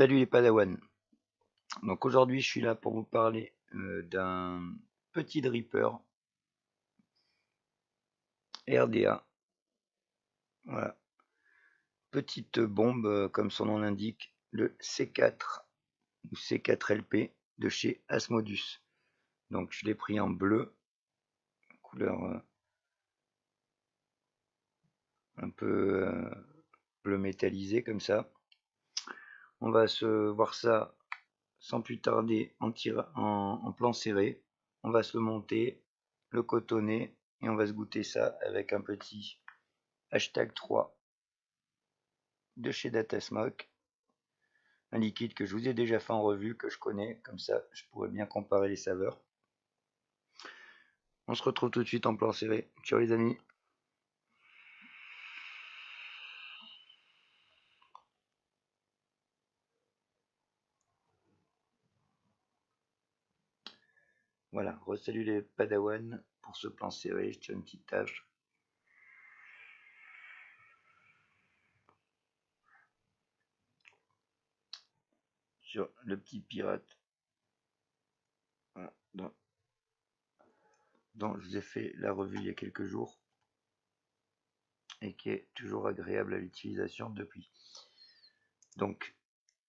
Salut les Padawan. Donc aujourd'hui je suis là pour vous parler d'un petit dripper RDA. Voilà. Petite bombe comme son nom l'indique, le C4 ou C4LP de chez Asmodus. Donc je l'ai pris en bleu, couleur un peu bleu métallisé comme ça. On va se voir ça sans plus tarder en plan serré. On va se le monter, le cotonner et on va se goûter ça avec un petit hashtag 3 de chez Datasmoke, un liquide que je vous ai déjà fait en revue, que je connais, comme ça je pourrais bien comparer les saveurs. On se retrouve tout de suite en plan serré. Ciao les amis. Voilà, re-salut les Padawan pour ce plan serré, je tiens une petite tâche. Sur le petit pirate dont je vous ai fait la revue il y a quelques jours et qui est toujours agréable à l'utilisation depuis. Donc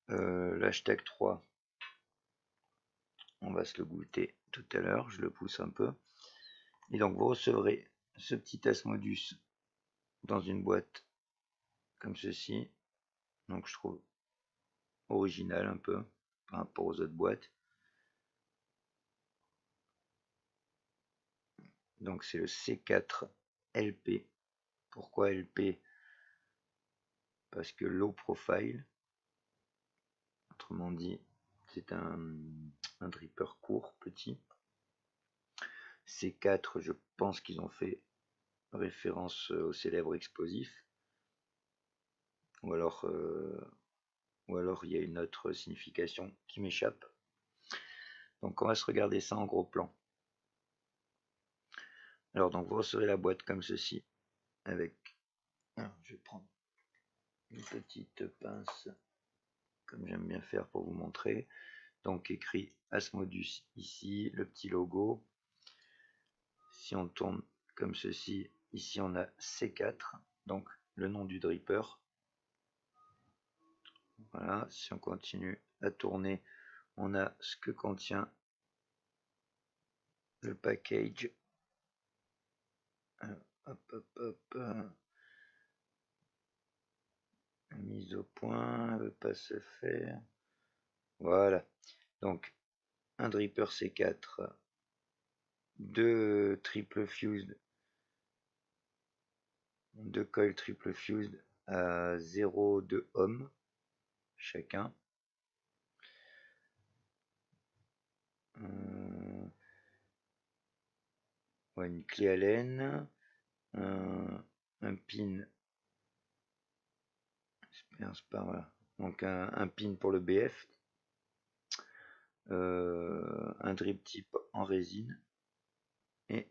l'hashtag 3, on va se le goûter tout à l'heure, je le pousse un peu. Et donc vous recevrez ce petit Asmodus dans une boîte comme ceci. Donc je trouve original un peu par rapport aux autres boîtes. Donc c'est le C4 LP. Pourquoi LP? Parce que low profile. Autrement dit, c'est un dripper court, petit. C4, je pense qu'ils ont fait référence au célèbre explosif. Ou alors il y a une autre signification qui m'échappe. Donc on va se regarder ça en gros plan. Alors donc vous recevrez la boîte comme ceci, avec, alors, je vais prendre une petite pince, comme j'aime bien faire pour vous montrer. Donc écrit Asmodus ici, le petit logo. Si on tourne comme ceci, ici on a C4, donc le nom du dripper. Voilà, si on continue à tourner, on a ce que contient le package. Hop, hop, hop. Mise au point, elle ne veut pas se faire. Voilà. Donc, un dripper C4, deux triple fused, deux coils triple fused à 0,2 ohm chacun. Une clé Allen, un pin, voilà. Donc un pin pour le BF, un drip tip en résine et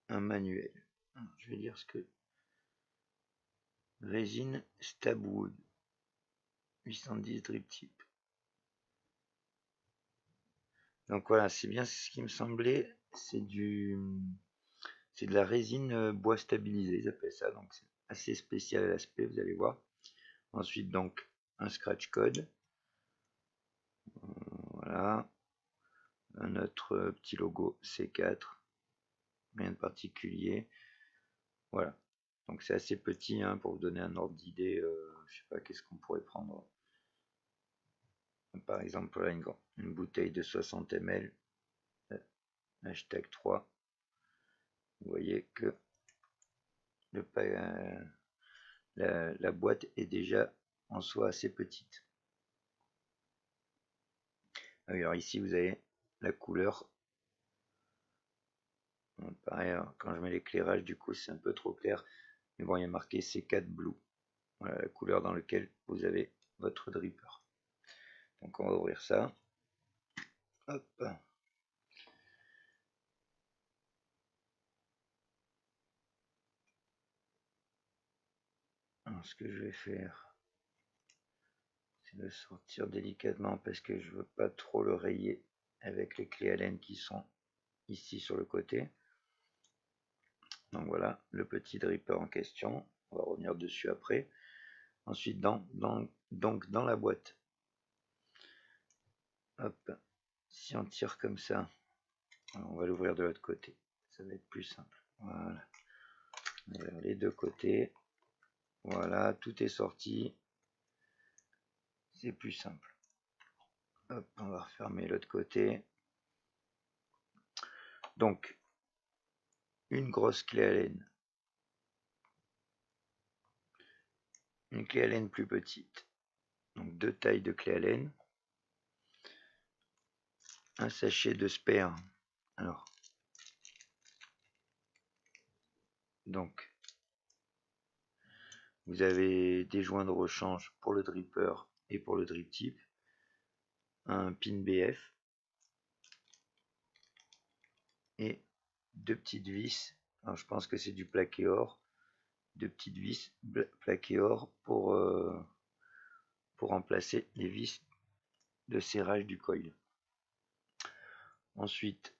un manuel. Alors, je vais dire ce que résine Stabwood 810 drip tip. Donc voilà, c'est bien ce qui me semblait, c'est de la résine bois stabilisé, ils appellent ça, donc c'est assez spécial à l'aspect, vous allez voir. Ensuite donc un scratch code, voilà, un autre petit logo C4, rien de particulier, voilà. Donc c'est assez petit hein, pour vous donner un ordre d'idée, je sais pas qu'est-ce qu'on pourrait prendre. Par exemple là, une bouteille de 60 ml, hashtag 3, vous voyez que la boîte est déjà en soi assez petite. Alors ici vous avez la couleur. Bon, pareil, alors, quand je mets l'éclairage du coup c'est un peu trop clair. Mais bon, il y a marqué C4 Blue. Voilà la couleur dans laquelle vous avez votre dripper. Donc on va ouvrir ça. Hop. Alors ce que je vais faire, Je vais le sortir délicatement parce que je veux pas trop le rayer avec les clés Allen qui sont ici sur le côté. Donc voilà le petit dripper en question. On va revenir dessus après. Ensuite donc dans la boîte. Hop, si on tire comme ça, on va l'ouvrir de l'autre côté. Ça va être plus simple. Voilà. Les deux côtés. Voilà, tout est sorti. C'est plus simple. Hop, on va refermer l'autre côté. Donc, une grosse clé Allen. Une clé Allen plus petite. Donc, deux tailles de clé Allen. Un sachet de spare. Alors, donc, vous avez des joints de rechange pour le dripper et pour le drip tip. Un pin BF. Et deux petites vis. Alors, je pense que c'est du plaqué or. Deux petites vis plaqué or pour remplacer les vis de serrage du coil. Ensuite,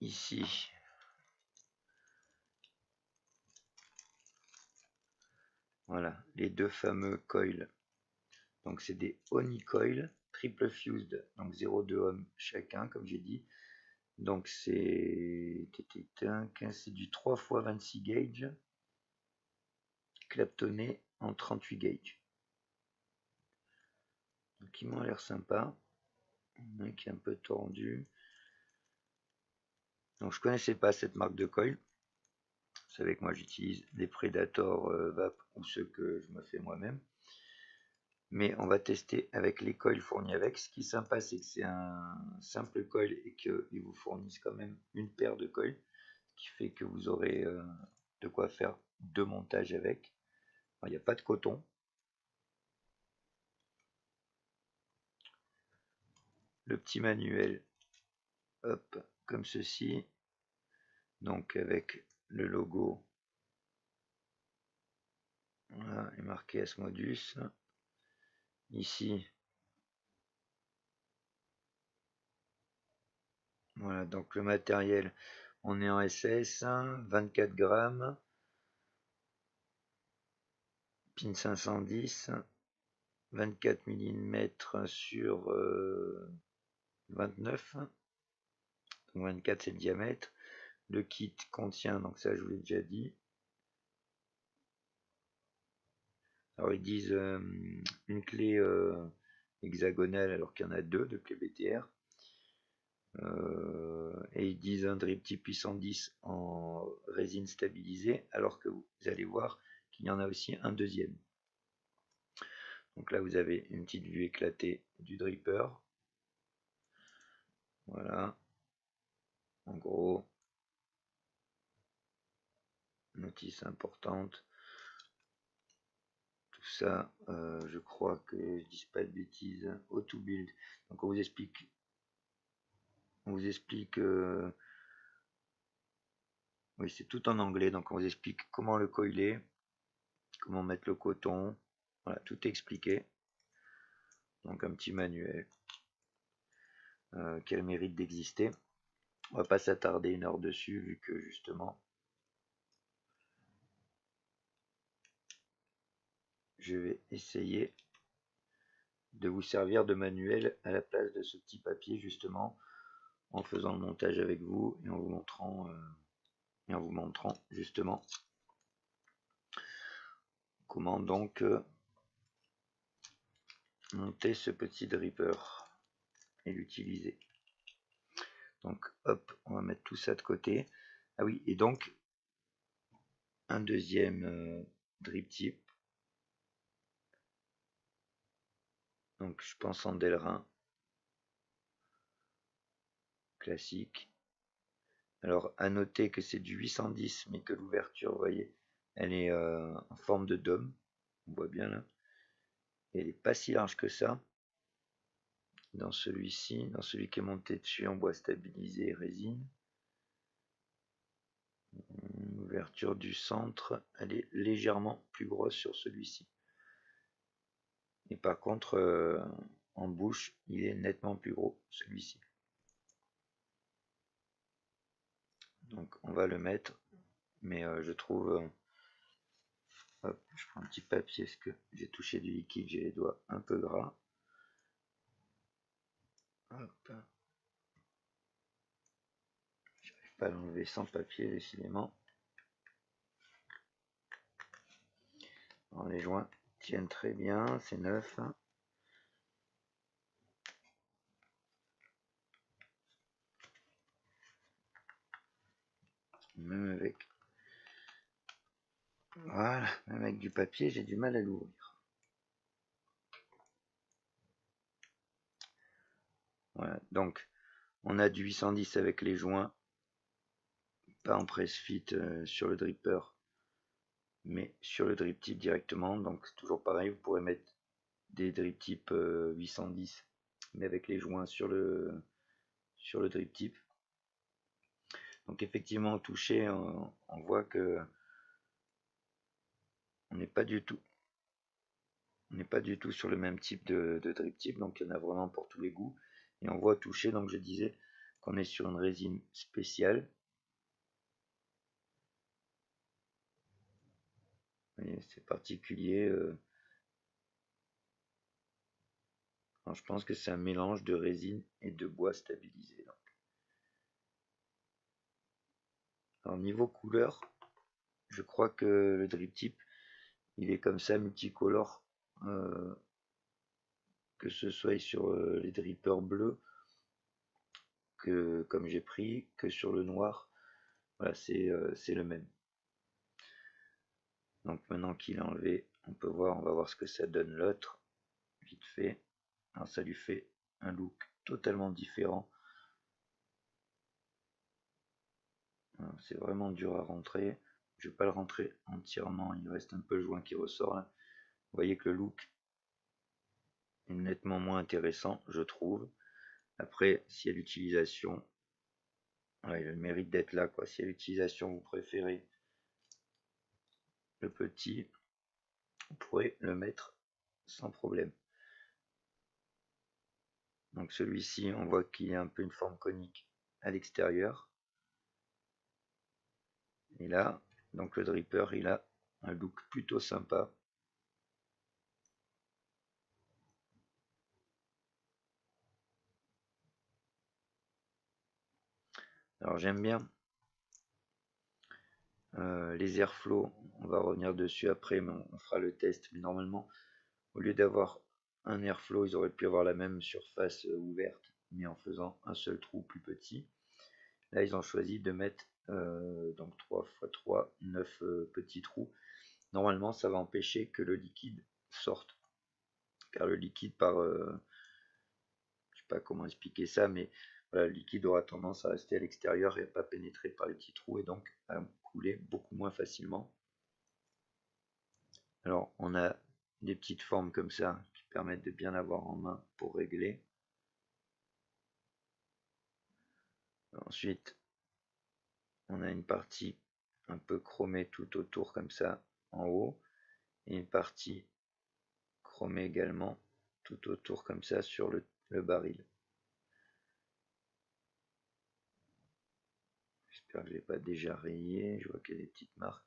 ici, voilà, les deux fameux coils. Donc c'est des Oni coils triple fused, donc 0,2 ohm chacun, comme j'ai dit. Donc c'est du 3 x 26 gauge, claptonné en 38 gauge. Donc ils m'ont l'air sympa. Un qui est un peu tordu. Donc je connaissais pas cette marque de coil. Vous savez que moi j'utilise des Predator VAP ou ceux que je me fais moi-même. Mais on va tester avec les coils fournis avec. Ce qui est sympa, c'est que c'est un simple coil et qu'ils vous fournissent quand même une paire de coils, ce qui fait que vous aurez de quoi faire deux montages avec. Il n'y a pas de coton. Le petit manuel, hop, comme ceci. Donc avec le logo, voilà, est marqué Asmodus. Ici, voilà, donc le matériel, on est en SS, 24 grammes, pin 510, 24 mm sur 29, donc 24 c'est le diamètre. Le kit contient, donc ça je vous l'ai déjà dit. Alors ils disent une clé hexagonale alors qu'il y en a deux de clés BTR. Et ils disent un drip tip 810 en résine stabilisée, alors que vous allez voir qu'il y en a aussi un deuxième. Donc là vous avez une petite vue éclatée du dripper. Voilà. En gros, notice importante. Tout ça, je crois que je dis pas de bêtises. How to build. Donc on vous explique. Oui, c'est tout en anglais, donc on vous explique comment le coiler, comment mettre le coton. Voilà, tout est expliqué. Donc un petit manuel qui a le mérite d'exister. On va pas s'attarder une heure dessus vu que justement je vais essayer de vous servir de manuel à la place de ce petit papier justement en faisant le montage avec vous et en vous montrant justement comment donc monter ce petit dripper et l'utiliser. Donc hop, on va mettre tout ça de côté. Ah oui, et donc un deuxième drip tip. Donc je pense en Delrin classique. Alors à noter que c'est du 810 mais que l'ouverture, vous voyez, elle est en forme de dôme. On voit bien là. Et elle n'est pas si large que ça. Dans celui-ci, dans celui qui est monté dessus en bois stabilisé et résine. L'ouverture du centre, elle est légèrement plus grosse sur celui-ci. Et par contre, en bouche, il est nettement plus gros, celui-ci. Donc on va le mettre, mais je trouve... hop, je prends un petit papier parce que j'ai touché du liquide, j'ai les doigts un peu gras. Hop. J'arrive pas à l'enlever sans papier, décidément. Alors, les joints tiennent très bien, c'est neuf. Même avec... Voilà, même avec du papier, j'ai du mal à l'ouvrir. Voilà, donc on a du 810 avec les joints, pas en press fit sur le dripper, mais sur le drip tip directement. Donc c'est toujours pareil, vous pourrez mettre des drip tip 810, mais avec les joints sur le drip tip. Donc effectivement au toucher, on voit que on n'est pas du tout sur le même type de drip tip, donc il y en a vraiment pour tous les goûts. Et on voit au toucher, donc je disais qu'on est sur une résine spéciale. C'est particulier. Alors, je pense que c'est un mélange de résine et de bois stabilisé. Donc. Alors niveau couleur, je crois que le drip tip, il est comme ça multicolore, que ce soit sur les drippers bleus, que comme j'ai pris, que sur le noir. Voilà, c'est le même. Donc maintenant qu'il est enlevé, on va voir ce que ça donne l'autre, vite fait. Alors ça lui fait un look totalement différent. C'est vraiment dur à rentrer. Je vais pas le rentrer entièrement, il reste un peu le joint qui ressort là. Vous voyez que le look est nettement moins intéressant, je trouve. Après, s'il y a l'utilisation, ouais, il a le mérite d'être là, quoi. S'il y a l'utilisation, vous préférez le petit, vous pourrez le mettre sans problème. Donc celui-ci, on voit qu'il y a un peu une forme conique à l'extérieur. Et là, donc le dripper, il a un look plutôt sympa. Alors j'aime bien les airflow, on va revenir dessus après, mais on fera le test. Mais normalement, au lieu d'avoir un airflow, ils auraient pu avoir la même surface ouverte, mais en faisant un seul trou plus petit. Là, ils ont choisi de mettre donc 3 x 3, 9 petits trous. Normalement, ça va empêcher que le liquide sorte, car le liquide je sais pas comment expliquer ça, mais voilà, le liquide aura tendance à rester à l'extérieur et à pas pénétrer par les petits trous et donc à couler beaucoup moins facilement. Alors on a des petites formes comme ça qui permettent de bien avoir en main pour régler. Ensuite on a une partie un peu chromée tout autour comme ça en haut et une partie chromée également tout autour comme ça sur le baril. J'espère que je l'ai pas déjà rayé, je vois qu'il y a des petites marques.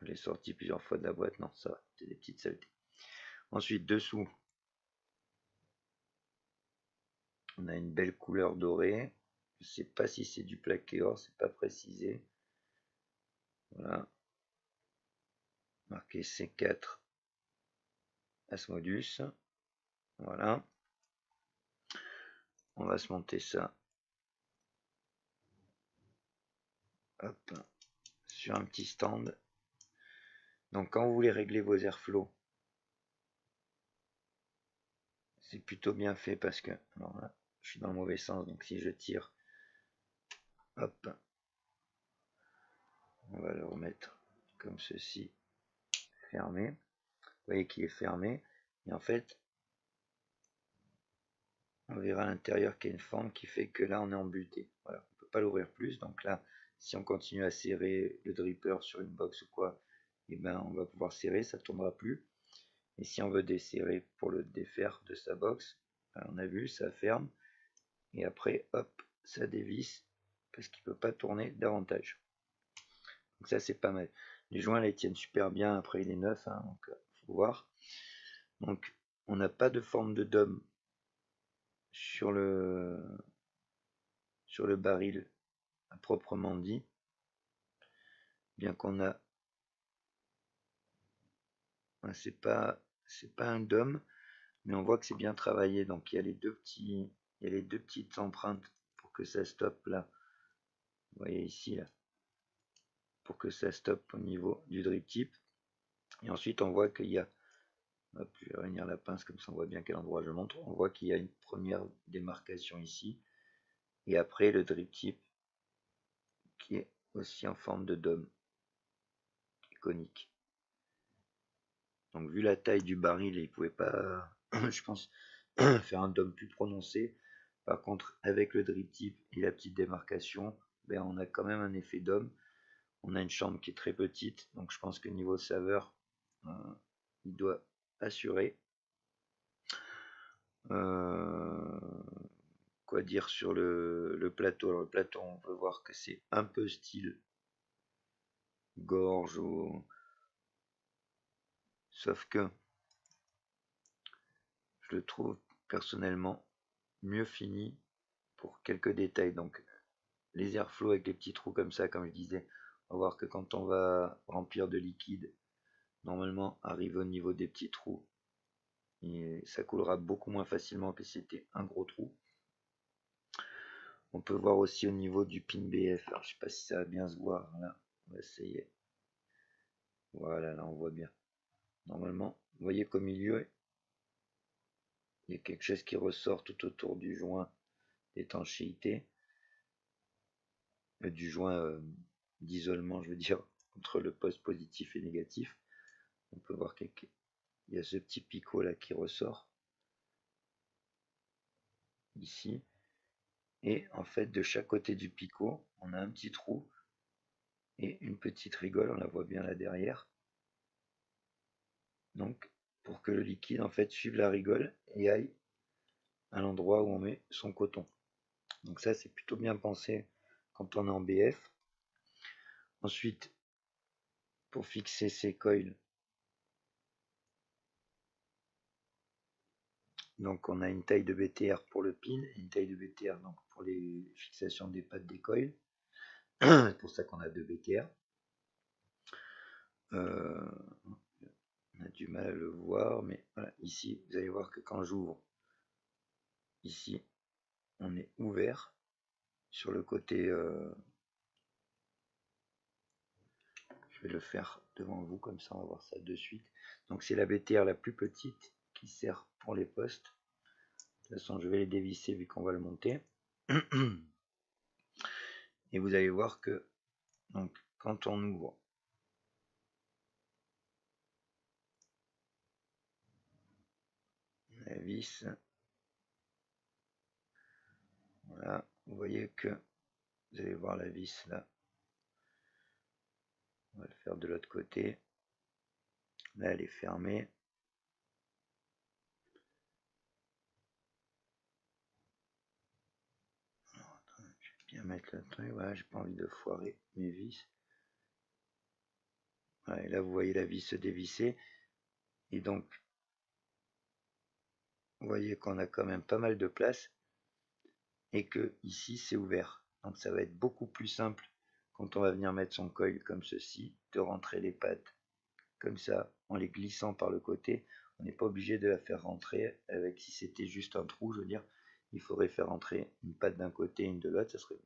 Je l'ai sorti plusieurs fois de la boîte, non ça va, c'est des petites saletés. Ensuite dessous on a une belle couleur dorée. Je sais pas si c'est du plaqué or, c'est pas précisé. Voilà. Marqué C4 Asmodus. Voilà. On va se monter ça. Hop. Sur un petit stand. Donc quand vous voulez régler vos airflows, c'est plutôt bien fait parce que, alors là, je suis dans le mauvais sens, donc si je tire, hop, on va le remettre comme ceci, fermé. Vous voyez qu'il est fermé. Et en fait, on verra à l'intérieur qu'il y a une forme qui fait que là, on est embuté. Voilà, on ne peut pas l'ouvrir plus. Donc là, si on continue à serrer le dripper sur une box ou quoi, et ben on va pouvoir serrer, ça ne tournera plus. Et si on veut desserrer pour le défaire de sa box, on a vu, ça ferme. Et après, hop, ça dévisse parce qu'il ne peut pas tourner davantage. Donc ça, c'est pas mal. Les joints, là, ils tiennent super bien. Après, il est neuf, hein, donc faut voir. Donc, on n'a pas de forme de dôme sur le baril à proprement dit. Bien qu'on a... C'est pas un dôme, mais on voit que c'est bien travaillé. Donc, il y a les deux petites empreintes pour que ça stoppe là. Vous voyez ici, là. Pour que ça stoppe au niveau du drip tip. Et ensuite, on voit qu'il y a... Hop, je vais réunir la pince comme ça on voit bien quel endroit je montre. On voit qu'il y a une première démarcation ici. Et après, le drip tip qui est aussi en forme de dôme, qui est conique. Donc, vu la taille du baril, il ne pouvait pas, je pense, faire un dôme plus prononcé. Par contre, avec le drip tip et la petite démarcation, ben, on a quand même un effet dôme. On a une chambre qui est très petite, donc je pense que niveau saveur, il doit assurer. Quoi dire sur le plateau? Alors, le plateau, on peut voir que c'est un peu style gorge ou... Sauf que je le trouve personnellement mieux fini pour quelques détails. Donc les airflows avec les petits trous comme ça, comme je disais, on va voir que quand on va remplir de liquide, normalement arrive au niveau des petits trous et ça coulera beaucoup moins facilement que si c'était un gros trou. On peut voir aussi au niveau du pin BF. Alors, je sais pas si ça va bien se voir là. On va essayer. Voilà, là on voit bien. Normalement, vous voyez qu'au milieu, il y a quelque chose qui ressort tout autour du joint d'étanchéité, du joint d'isolement, je veux dire, entre le poste positif et négatif. On peut voir qu'il y a ce petit picot là qui ressort ici. Et en fait, de chaque côté du picot, on a un petit trou et une petite rigole, on la voit bien là derrière. Donc, pour que le liquide en fait suive la rigole et aille à l'endroit où on met son coton. Donc ça, c'est plutôt bien pensé quand on est en BF. Ensuite, pour fixer ces coils, donc on a une taille de BTR pour le pin et une taille de BTR donc pour les fixations des pattes des coils. C'est pour ça qu'on a 2 BTR. On a du mal à le voir, mais voilà, ici, vous allez voir que quand j'ouvre, ici, on est ouvert sur le côté. Je vais le faire devant vous, comme ça on va voir ça de suite. Donc c'est la BTR la plus petite qui sert pour les postes. De toute façon, je vais les dévisser vu qu'on va le monter. Et vous allez voir que donc, quand on ouvre la vis, voilà, vous voyez que vous allez voir la vis là. On va le faire de l'autre côté. Là, elle est fermée. Alors, attends, je vais bien mettre le truc. Voilà, j'ai pas envie de foirer mes vis. Voilà, et là, vous voyez la vis se dévisser. Et donc, vous voyez qu'on a quand même pas mal de place. Et que ici, c'est ouvert. Donc, ça va être beaucoup plus simple quand on va venir mettre son coil comme ceci, de rentrer les pattes comme ça, en les glissant par le côté. On n'est pas obligé de la faire rentrer avec, si c'était juste un trou, je veux dire, il faudrait faire rentrer une patte d'un côté et une de l'autre, ça serait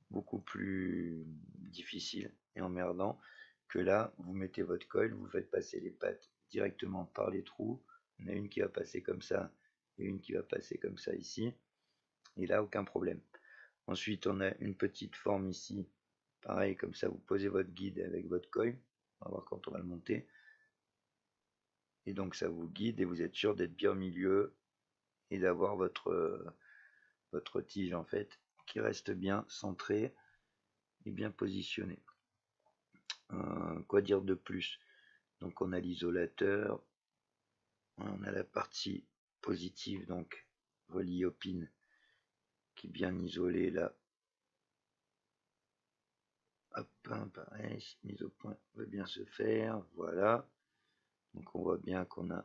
beaucoup plus difficile et emmerdant que là, vous mettez votre coil, vous faites passer les pattes directement par les trous. On a une qui va passer comme ça et une qui va passer comme ça ici. Et là, aucun problème. Ensuite, on a une petite forme ici. Pareil, comme ça, vous posez votre guide avec votre coil. On va voir quand on va le monter. Et donc, ça vous guide et vous êtes sûr d'être bien au milieu et d'avoir votre tige, en fait, qui reste bien centrée et bien positionnée. Quoi dire de plus? Donc on a l'isolateur, on a la partie positive, donc reliée au pin, qui est bien isolée là. Hop, pareil, mise au point va bien se faire, voilà. Donc on voit bien qu'on a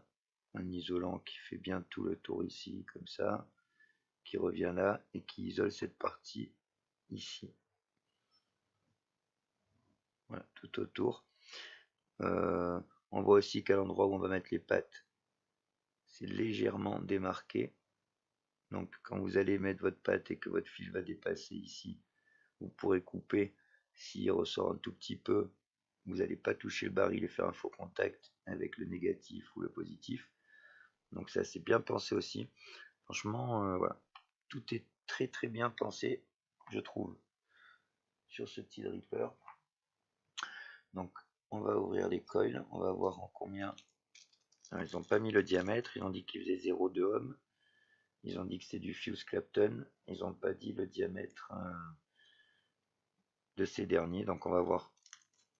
un isolant qui fait bien tout le tour ici, comme ça, qui revient là et qui isole cette partie ici. Voilà, tout autour. On voit aussi qu'à l'endroit où on va mettre les pattes, c'est légèrement démarqué. Donc quand vous allez mettre votre patte et que votre fil va dépasser ici, vous pourrez couper. S'il ressort un tout petit peu, vous n'allez pas toucher le baril et faire un faux contact avec le négatif ou le positif. Donc ça, c'est bien pensé aussi. Franchement, voilà, tout est très très bien pensé, je trouve, sur ce petit dripper. Donc on va ouvrir les coils, on va voir en combien. Alors, ils n'ont pas mis le diamètre, ils ont dit qu'il faisait 0,2 ohm. Ils ont dit que c'est du Fuse Clapton, ils n'ont pas dit le diamètre de ces derniers. Donc on va voir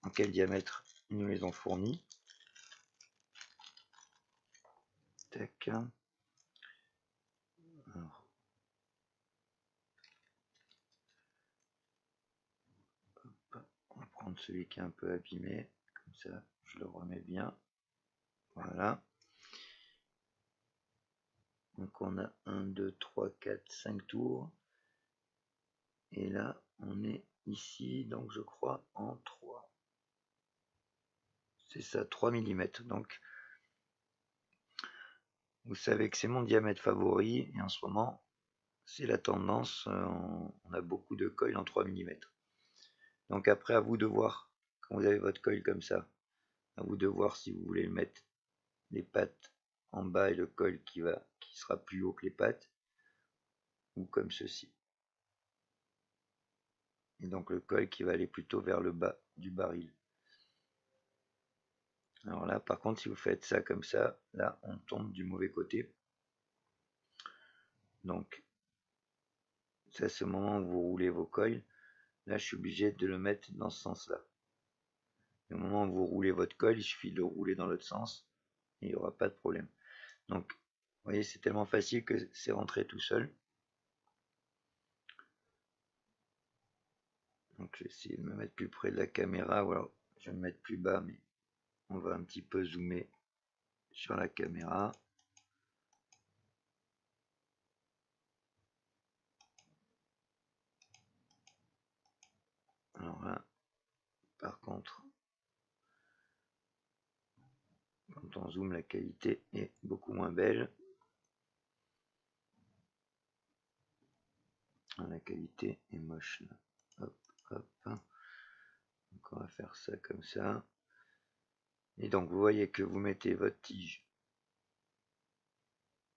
en quel diamètre ils nous les ont fournis. Tac. Alors, hop, on va prendre celui qui est un peu abîmé, comme ça je le remets bien. Voilà. Donc on a 1, 2, 3, 4, 5 tours. Et là, on est ici, donc je crois en 3. C'est ça, 3 mm. Donc, vous savez que c'est mon diamètre favori. Et en ce moment, c'est la tendance. On a beaucoup de coils en 3 mm. Donc après, à vous de voir, quand vous avez votre coil comme ça, à vous de voir si vous voulez mettre les pattes en bas et le coil qui sera plus haut que les pattes, ou comme ceci. Et donc le coil qui va aller plutôt vers le bas du baril. Alors là, par contre, si vous faites ça comme ça, là, on tombe du mauvais côté. Donc, ça, c'est au moment où vous roulez vos coils. Là, je suis obligé de le mettre dans ce sens-là. Au moment où vous roulez votre coil, il suffit de le rouler dans l'autre sens. Et il n'y aura pas de problème. Donc, vous voyez, c'est tellement facile que c'est rentré tout seul. Donc, je vais essayer de me mettre plus près de la caméra. Ou alors, je vais me mettre plus bas, mais on va un petit peu zoomer sur la caméra. Alors là, par contre, quand on zoome, la qualité est beaucoup moins belle. La qualité est moche là. Hop, hop. Donc on va faire ça comme ça. Et donc vous voyez que vous mettez votre tige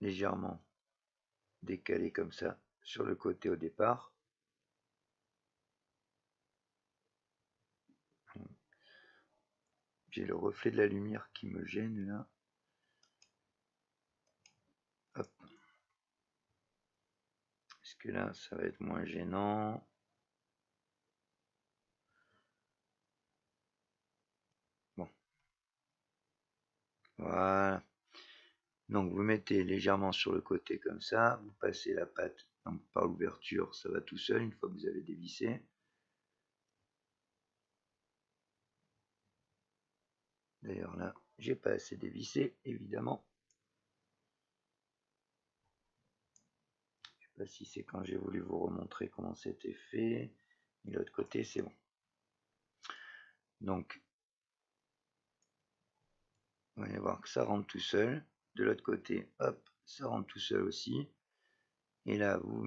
légèrement décalée comme ça sur le côté au départ. J'ai le reflet de la lumière qui me gêne là. Hop. Est-ce que là ça va être moins gênant? Bon. Voilà. Donc vous mettez légèrement sur le côté comme ça, vous passez la patte donc par l'ouverture, ça va tout seul une fois que vous avez dévissé. D'ailleurs là, j'ai pas assez dévissé, évidemment. Je sais pas si c'est quand j'ai voulu vous remontrer comment c'était fait. Et l'autre côté, c'est bon. Donc, vous allez voir que ça rentre tout seul. De l'autre côté, hop, ça rentre tout seul aussi. Et là, vous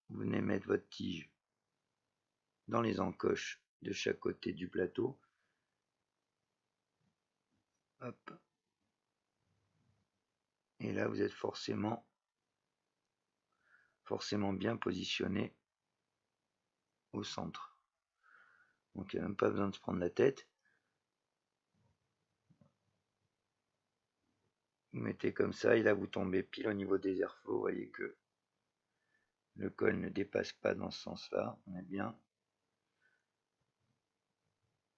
venez mettre votre tige dans les encoches de chaque côté du plateau. Hop. Et là, vous êtes forcément bien positionné au centre. Donc, il n'y a même pas besoin de se prendre la tête. Vous mettez comme ça, et là, vous tombez pile au niveau des airflows. Vous voyez que le col ne dépasse pas dans ce sens-là. On est bien.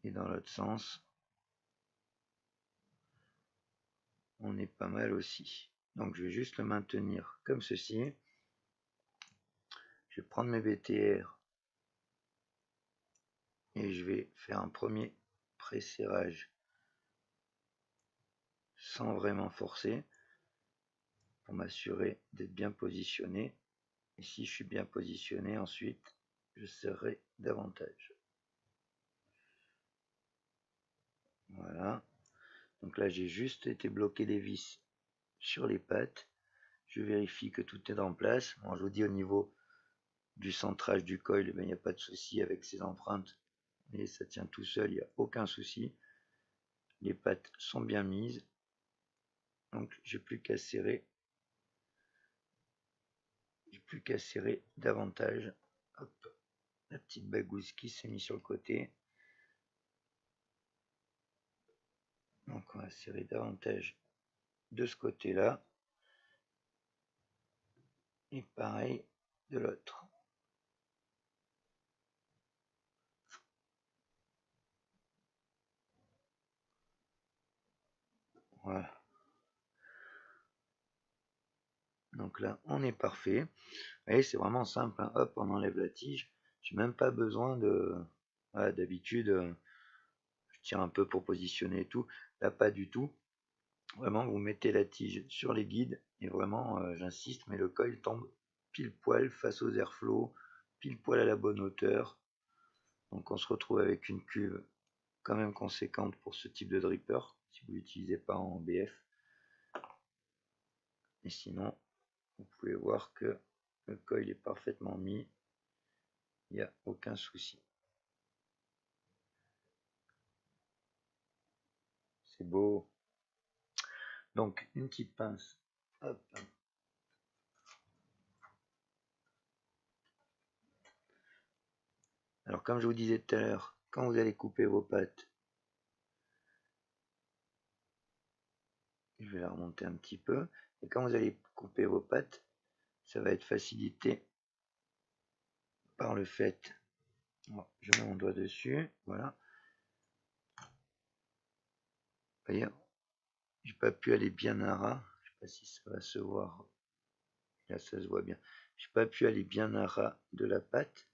Et dans l'autre sens, on est pas mal aussi. Donc je vais juste le maintenir comme ceci. Je vais prendre mes BTR et je vais faire un premier pré-serrage sans vraiment forcer pour m'assurer d'être bien positionné. Et si je suis bien positionné, ensuite je serrerai davantage. Voilà. Donc là j'ai juste été bloqué les vis sur les pattes. Je vérifie que tout est en place. Bon, je vous dis au niveau du centrage du coil, il n'y a pas de souci avec ces empreintes. Et ça tient tout seul, il n'y a aucun souci. Les pattes sont bien mises. Donc j'ai plus qu'à serrer. J'ai plus qu'à serrer davantage. Hop, la petite bagousse qui s'est mise sur le côté. Donc on va serrer davantage de ce côté-là. Et pareil de l'autre. Voilà. Donc là, on est parfait. Vous voyez, c'est vraiment simple. Hein. Hop, on enlève la tige. J'ai même pas besoin de... Voilà, d'habitude, je tire un peu pour positionner et tout. Là, pas du tout. Vraiment, vous mettez la tige sur les guides. Et vraiment, j'insiste, mais le coil tombe pile poil face aux airflows, pile poil à la bonne hauteur. Donc on se retrouve avec une cuve quand même conséquente pour ce type de dripper, si vous l'utilisez pas en BF. Et sinon, vous pouvez voir que le coil est parfaitement mis, il n'y a aucun souci. C'est beau. Donc une petite pince. Hop. Alors comme je vous disais tout à l'heure, quand vous allez couper vos pattes, je vais la remonter un petit peu, et quand vous allez couper vos pattes, ça va être facilité par le fait, je mets mon doigt dessus, voilà. Vous voyez, j'ai pas pu aller bien à ras, je sais pas si ça va se voir, là ça se voit bien. J'ai pas pu aller bien à ras de la patte,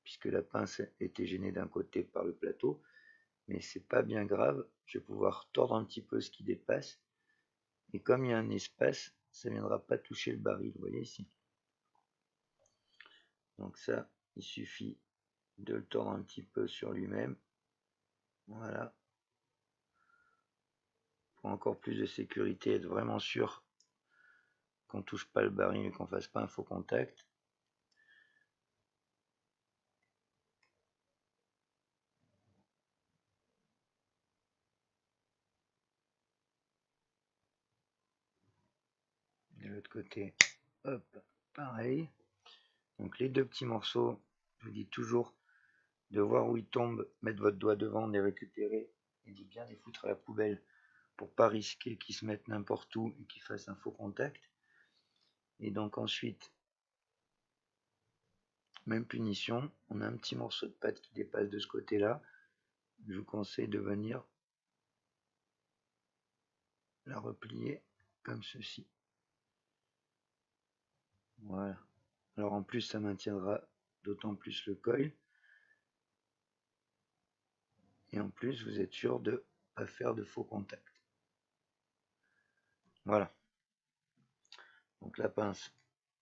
puisque la pince était gênée d'un côté par le plateau, mais c'est pas bien grave, je vais pouvoir tordre un petit peu ce qui dépasse, et comme il y a un espace, ça ne viendra pas toucher le baril, vous voyez ici. Donc ça, il suffit de le tordre un petit peu sur lui-même, voilà, pour encore plus de sécurité, être vraiment sûr qu'on touche pas le baril et qu'on fasse pas un faux contact. De l'autre côté, hop, pareil. Donc les deux petits morceaux, je vous dis toujours de voir où ils tombent, mettre votre doigt devant, les récupérer et de bien les foutre à la poubelle pour pas risquer qu'ils se mettent n'importe où et qu'ils fassent un faux contact. Et donc ensuite, même punition, on a un petit morceau de pâte qui dépasse de ce côté-là. Je vous conseille de venir la replier comme ceci. Voilà. Alors en plus, ça maintiendra d'autant plus le coil. Et en plus, vous êtes sûr de ne pas faire de faux contact. Voilà. Donc la pince,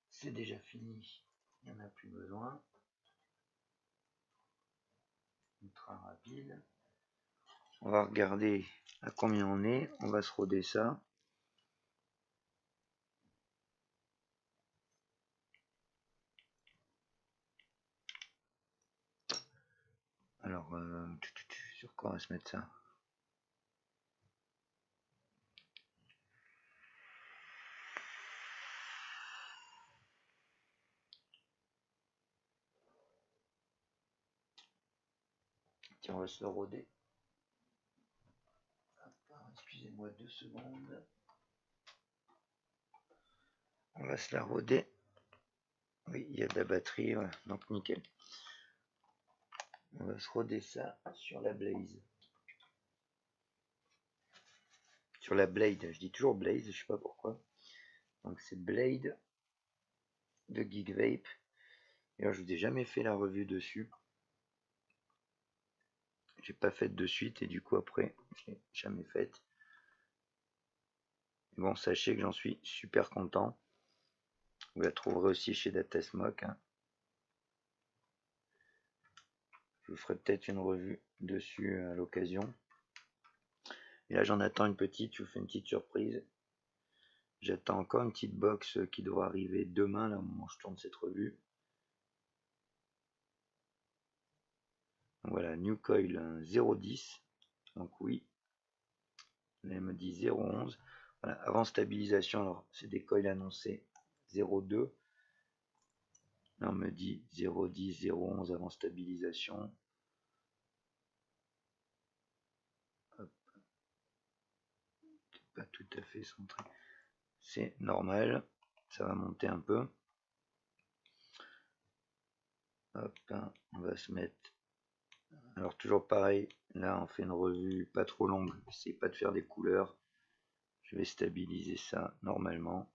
c'est déjà fini. Il n'y en a plus besoin. Ultra rapide. On va regarder à combien on est. On va se roder ça. Alors, sur quoi on va se mettre ça? Tiens, on va se le roder. Excusez-moi 2 secondes. On va se la roder. Oui, il y a de la batterie, voilà. Donc nickel. On va se roder ça sur la Blaze. sur la Blade. Je dis toujours Blaze, je sais pas pourquoi. Donc c'est Blade de Geekvape. Et alors je vous ai jamais fait la revue dessus. J'ai pas fait de suite et du coup après je l'ai jamais faite. Bon, sachez que j'en suis super content. Vous la trouverez aussi chez Datasmoke. Hein. Je vous ferai peut-être une revue dessus à l'occasion. Et là j'en attends une petite, je vous fais une petite surprise. J'attends encore une petite box qui devra arriver demain, là au moment où je tourne cette revue. Donc voilà, New Coil 0.10. Donc oui. Là, elle me dit 0.11. Voilà, avant stabilisation, alors c'est des coils annoncés 0.2. Là on me dit 0.10, 0.11 avant stabilisation. Hop. Pas tout à fait centré. C'est normal. Ça va monter un peu. Hop, hein, on va se mettre. Alors toujours pareil, là on fait une revue pas trop longue. N'essayez pas de faire des couleurs. Je vais stabiliser ça normalement.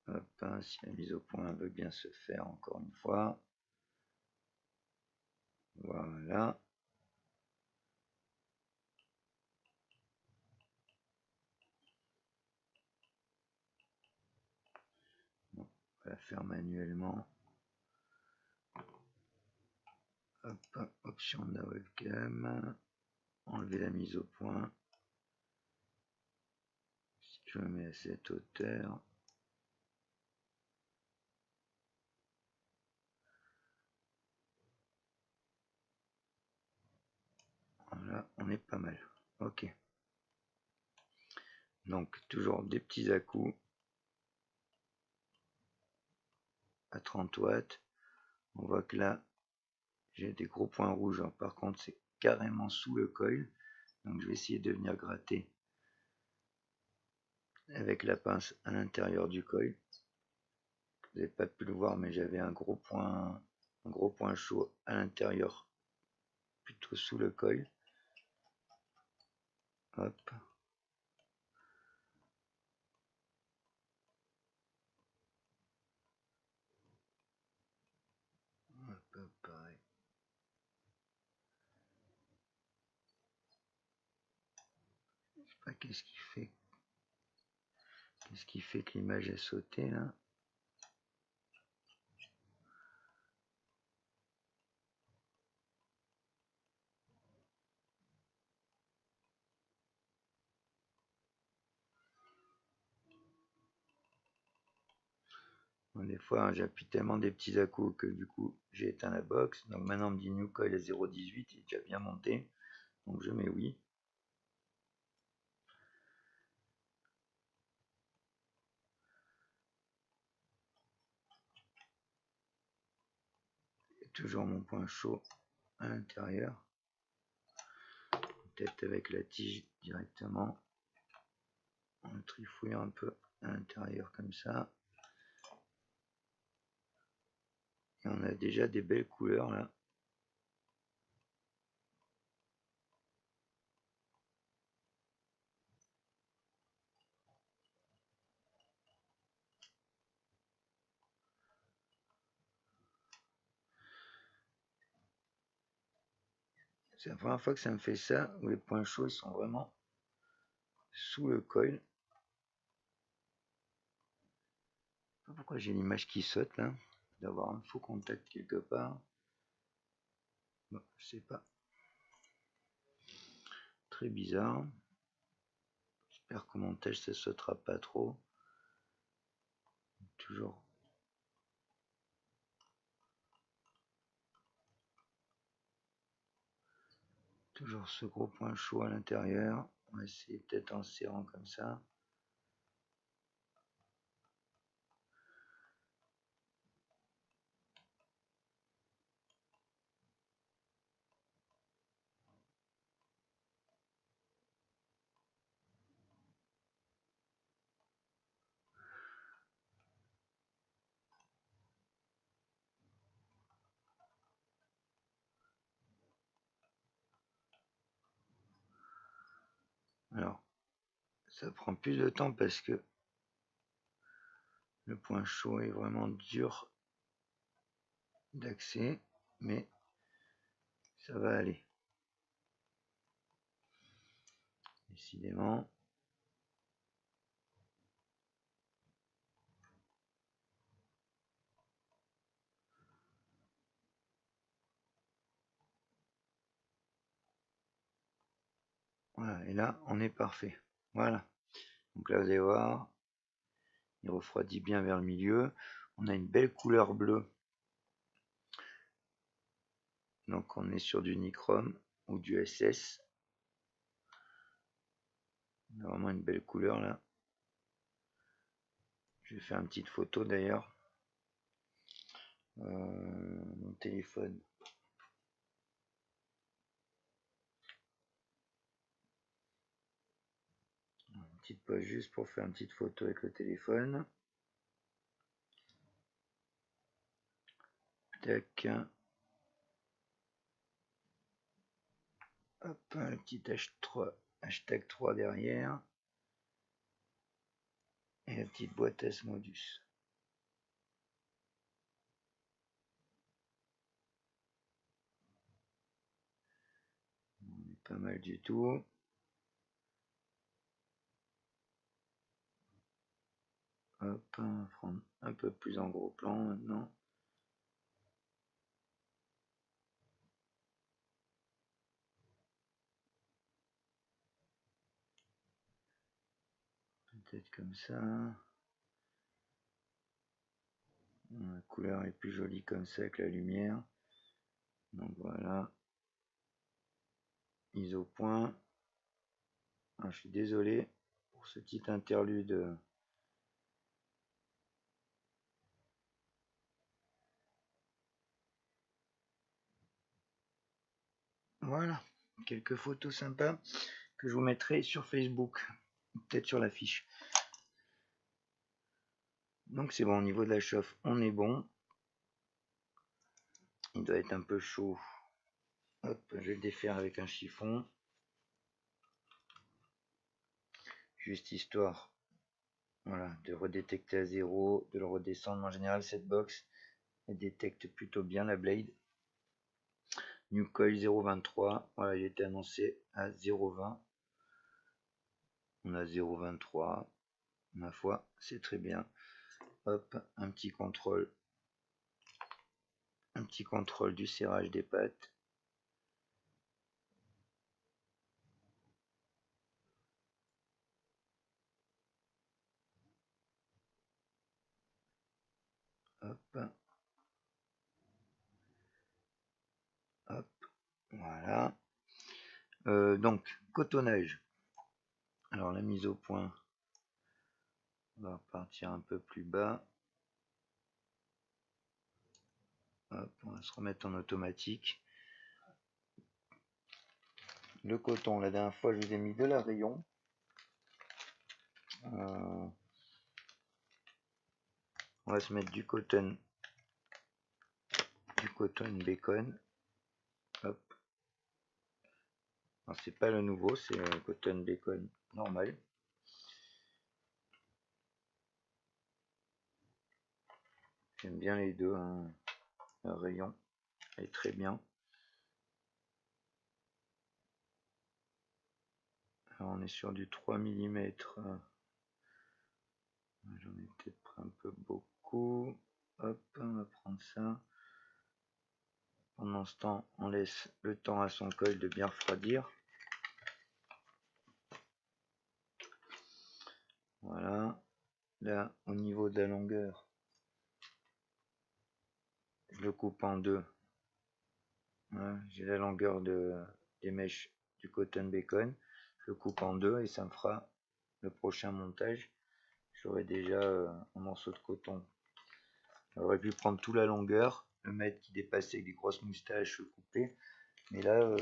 Hop, hein, si la mise au point veut bien se faire encore une fois. Voilà. Bon, on va la faire manuellement. Hop, option de la webcam. Enlever la mise au point. Si je me mets à cette hauteur. Voilà, on est pas mal. Ok. Donc toujours des petits à-coups à 30 watts. On voit que là, j'ai des gros points rouges. Alors, par contre, c'est carrément sous le coil. Donc je vais essayer de venir gratter avec la pince à l'intérieur du coil. Vous n'avez pas pu le voir, mais j'avais un gros point chaud à l'intérieur, plutôt sous le coil. Hop. Hop, pareil. Je sais pas qu'est-ce qui fait. Qu'est-ce qui fait que l'image a sauté là? Bon, des fois, hein, j'appuie tellement des petits à-coups que du coup, j'ai éteint la box. Donc maintenant, on me dit New Coil à 0.18, il est déjà bien monté. Donc je mets oui. Et toujours mon point chaud à l'intérieur. Peut-être avec la tige directement. On le trifouille un peu à l'intérieur comme ça. Et on a déjà des belles couleurs là. C'est la première fois que ça me fait ça, où les points chauds ils sont vraiment sous le coil. Je sais pas pourquoi j'ai l'image qui saute là. D'avoir un faux contact quelque part. Bon, je sais pas. Très bizarre. J'espère qu'au montage ça sautera pas trop. Toujours. Toujours ce gros point chaud à l'intérieur. On va essayer peut-être en serrant comme ça. Alors, ça prend plus de temps parce que le point chaud est vraiment dur d'accès, mais ça va aller. Décidément. Voilà, et là, on est parfait. Voilà. Donc là, vous allez voir, il refroidit bien vers le milieu. On a une belle couleur bleue. Donc on est sur du nichrome ou du SS. On a vraiment une belle couleur là. Je vais faire une petite photo d'ailleurs. Mon téléphone. Une petite pause juste pour faire une petite photo avec le téléphone. Tac. Hop, le petit hashtag 3 derrière. Et la petite boîte Asmodus. On est pas mal du tout. Hop, on va prendre un peu plus en gros plan maintenant. Peut-être comme ça. La couleur est plus jolie comme ça avec la lumière. Donc voilà. Mise au point. Ah, je suis désolé pour ce petit interlude. Voilà, quelques photos sympas que je vous mettrai sur Facebook, peut-être sur la fiche. Donc c'est bon, au niveau de la chauffe, on est bon. Il doit être un peu chaud. Hop, je vais le défaire avec un chiffon. Juste histoire, voilà, de redétecter à 0, de le redescendre. En général, cette box, elle détecte plutôt bien la blade. New coil 0.23, voilà, il était annoncé à 0.20. On a 0.23, ma foi, c'est très bien. Hop, un petit contrôle du serrage des pattes. Hop, hop, voilà. Donc, cotonnage. Alors la mise au point, on va partir un peu plus bas. Hop, on va se remettre en automatique. Le coton, la dernière fois je vous ai mis de la rayon. On va se mettre du coton bacon. Hop. C'est pas le nouveau, c'est le coton bacon normal. J'aime bien les deux, hein. Le rayon est très bien. Alors on est sur du 3 mm. J'en ai peut-être pris un peu beaucoup. Hop, on va prendre ça. Pendant ce temps, on laisse le temps à son coil de bien refroidir. Voilà. Là, au niveau de la longueur, je le coupe en deux. Voilà. J'ai la longueur des mèches du coton bacon. Je le coupe en deux et ça me fera le prochain montage. J'aurai déjà un morceau de coton. J'aurais pu prendre toute la longueur, le mettre qui dépassait avec des grosses moustaches, couper. Mais là,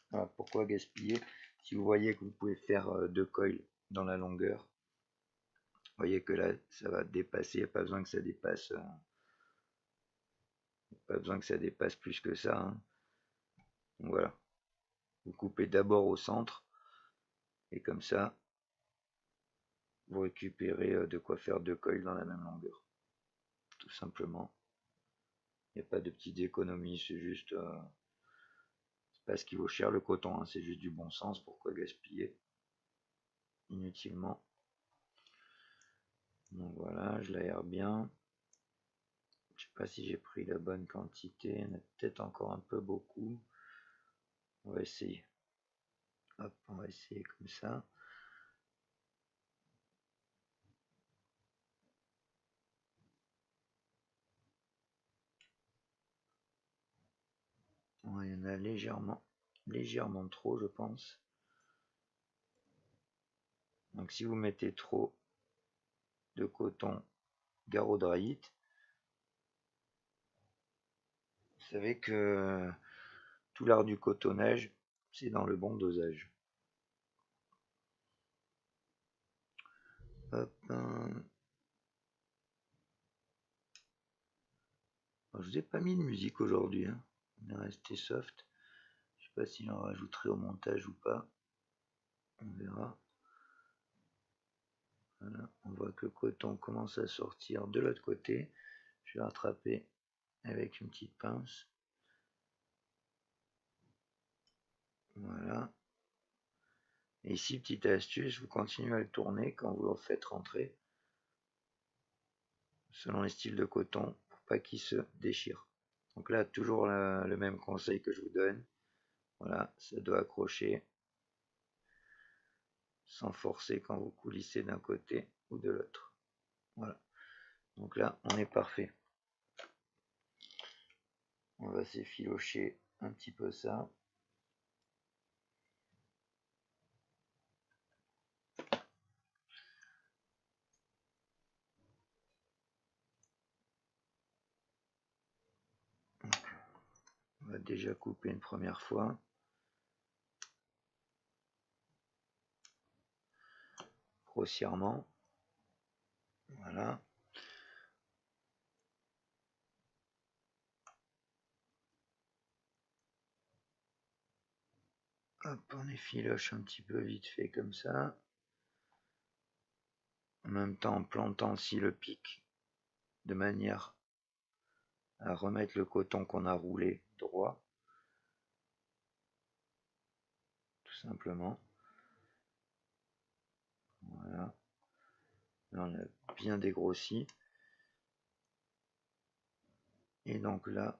voilà, pourquoi gaspiller? Si vous voyez que vous pouvez faire deux coils dans la longueur, vous voyez que là, ça va dépasser. Il n'y a pas besoin que ça dépasse. Pas besoin que ça dépasse plus que ça, hein. Donc voilà. Vous coupez d'abord au centre Et comme ça, vous récupérez de quoi faire 2 coils dans la même longueur. Tout simplement. Il n'y a pas de petites économies, c'est juste... c'est pas ce qui vaut cher le coton, hein, c'est juste du bon sens. Pourquoi gaspiller inutilement? Donc voilà, je l'aère bien. Je sais pas si j'ai pris la bonne quantité, il y en a peut-être encore un peu beaucoup. On va essayer. Hop, on va essayer comme ça. Ouais, il y en a légèrement trop, je pense. Donc si vous mettez trop de coton garodraite, vous savez que tout l'art du cotonnage, c'est dans le bon dosage. Hop, je vous ai pas mis de musique aujourd'hui, hein. On est resté soft. Je sais pas si j'en rajouterai au montage ou pas. On verra. Voilà, on voit que le coton commence à sortir de l'autre côté. Je vais rattraper avec une petite pince. Voilà. Et ici, petite astuce, vous continuez à le tourner quand vous le faites rentrer, selon les styles de coton, pour pas qu'il se déchire. Donc là, toujours le même conseil que je vous donne. Voilà, ça doit accrocher sans forcer quand vous coulissez d'un côté ou de l'autre. Voilà. Donc là, on est parfait. On va s'effilocher un petit peu ça. On va déjà couper une première fois. Grossièrement. Voilà. Hop, on effiloche un petit peu vite fait comme ça. En même temps, en plantant aussi le pic de manière à remettre le coton qu'on a roulé droit. Tout simplement. Voilà. Là, on a bien dégrossi. Et donc là,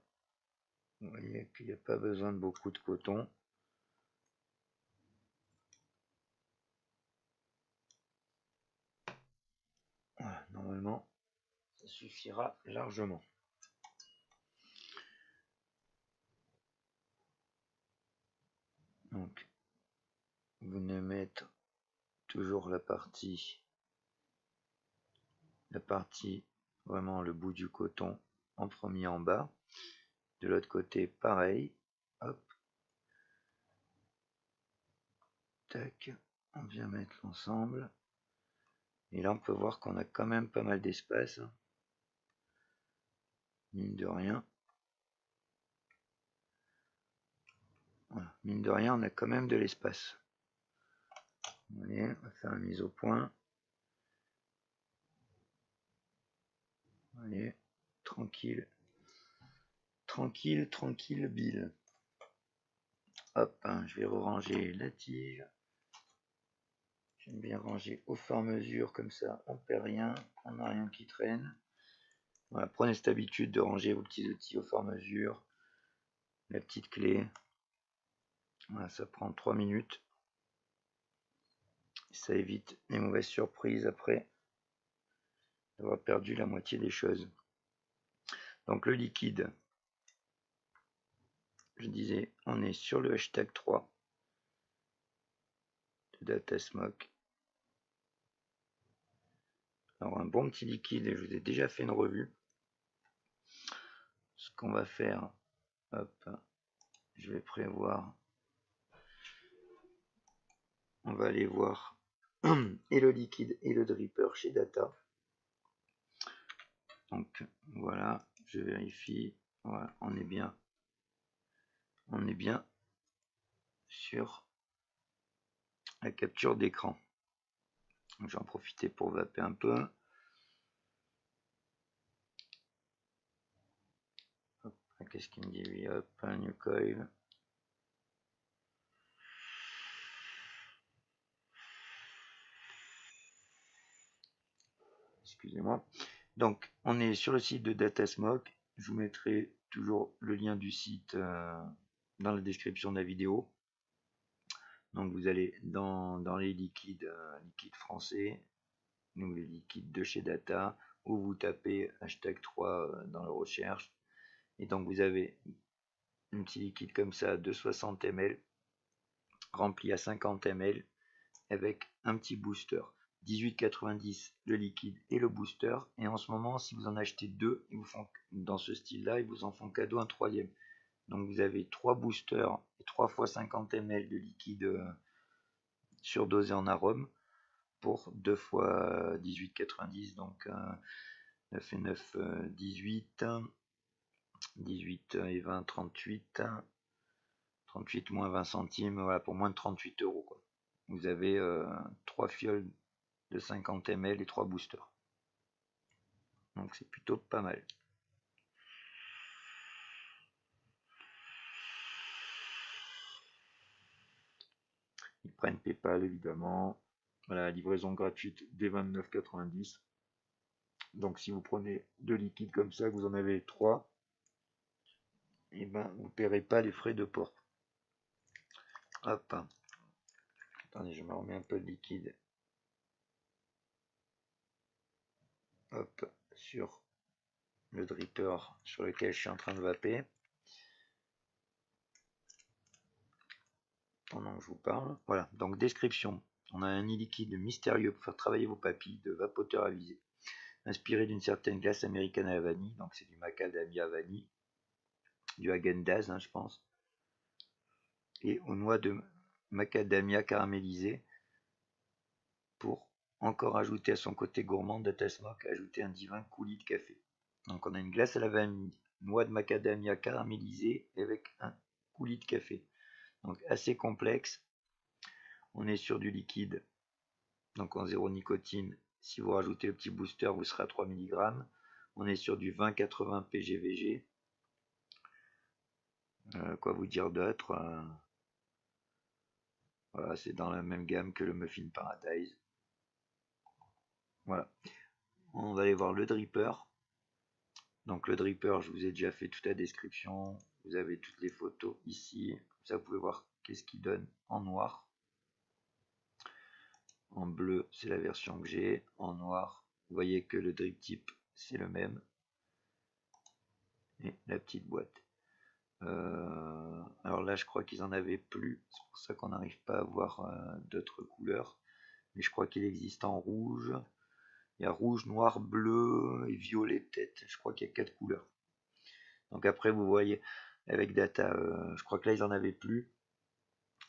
vous voyez qu'il n'y a pas besoin de beaucoup de coton. Voilà, normalement, ça suffira largement. Donc, vous venez mettre toujours la partie vraiment le bout du coton en premier en bas. De l'autre côté, pareil. Hop. Tac. On vient mettre l'ensemble. Et là, on peut voir qu'on a quand même pas mal d'espace. Mine de rien. Voilà. Mine de rien, on a quand même de l'espace. Vous voyez, on va faire une mise au point. Vous voyez, tranquille. Tranquille, tranquille, Bill. Hop, hein, je vais ranger la tige. J'aime bien ranger au fur et à mesure, comme ça on perd rien, on n'a rien qui traîne. Voilà, prenez cette habitude de ranger vos petits outils au fur et à mesure. La petite clé, voilà, ça prend 3 minutes. Ça évite les mauvaises surprises après d'avoir perdu la moitié des choses. Donc le liquide, je disais, on est sur le hashtag 3 de Datasmoke. Alors un bon petit liquide, et je vous ai déjà fait une revue. Ce qu'on va faire, hop, je vais prévoir, on va aller voir et le liquide et le dripper chez Data. Donc voilà, je vérifie, voilà, on est bien sur la capture d'écran. Je vais en profiter pour vaper un peu. Qu'est-ce qu'il me dit lui? Hop, un new coil. Excusez-moi. Donc, on est sur le site de Datasmoke. Je vous mettrai toujours le lien du site dans la description de la vidéo. Donc, vous allez dans les liquides français, nous les liquides de chez Data, ou vous tapez hashtag 3 dans la recherche. Et donc, vous avez un petit liquide comme ça de 60 ml, rempli à 50 ml, avec un petit booster. 18,90 le liquide et le booster, et en ce moment si vous en achetez deux, ils vous font, dans ce style là, ils vous en font cadeau un troisième. Donc vous avez 3 boosters et 3 fois 50 ml de liquide surdosé en arôme pour 2 fois 18,90, donc 9 et 9 18, 18 et 20 38, 38 moins 20 centimes, voilà, pour moins de 38 euros quoi. Vous avez 3 fioles de 50 ml et 3 boosters. Donc c'est plutôt pas mal. Ils prennent PayPal évidemment. Voilà, livraison gratuite dès 29,90. Donc si vous prenez 2 liquides comme ça, que vous en avez 3, et ben vous ne paierez pas les frais de port. Hop. Attendez, je me remets un peu de liquide. Hop, sur le dripper sur lequel je suis en train de vaper. Pendant que je vous parle. Voilà, donc description. On a un nid liquide mystérieux pour faire travailler vos papilles de vapoteur avisé. Inspiré d'une certaine glace américaine à la vanille, donc c'est du macadamia vanille, du Häagen-Dazs, hein, je pense, et aux noix de macadamia caramélisées, pour encore ajouter à son côté gourmand, Datasmoke a ajouté un divin coulis de café. Donc on a une glace à la vanille, noix de macadamia caramélisée avec un coulis de café. Donc assez complexe. On est sur du liquide, donc en zéro nicotine. Si vous rajoutez le petit booster, vous serez à 3 mg. On est sur du 20-80 PGVG. Quoi vous dire d'autre? Voilà, c'est dans la même gamme que le Muffin Paradise. Voilà. On va aller voir le dripper. Donc le dripper, je vous ai déjà fait toute la description. Vous avez toutes les photos ici. Ça, vous pouvez voir qu'est-ce qu'il donne en noir. En bleu, c'est la version que j'ai. En noir, vous voyez que le drip type, c'est le même. Et la petite boîte. Alors là, je crois qu'ils en avaient plus. C'est pour ça qu'on n'arrive pas à voir d'autres couleurs. Mais je crois qu'il existe en rouge. Il y a rouge, noir, bleu et violet peut-être. Je crois qu'il y a 4 couleurs. Donc après, vous voyez, avec Data, je crois que là, ils en avaient plus.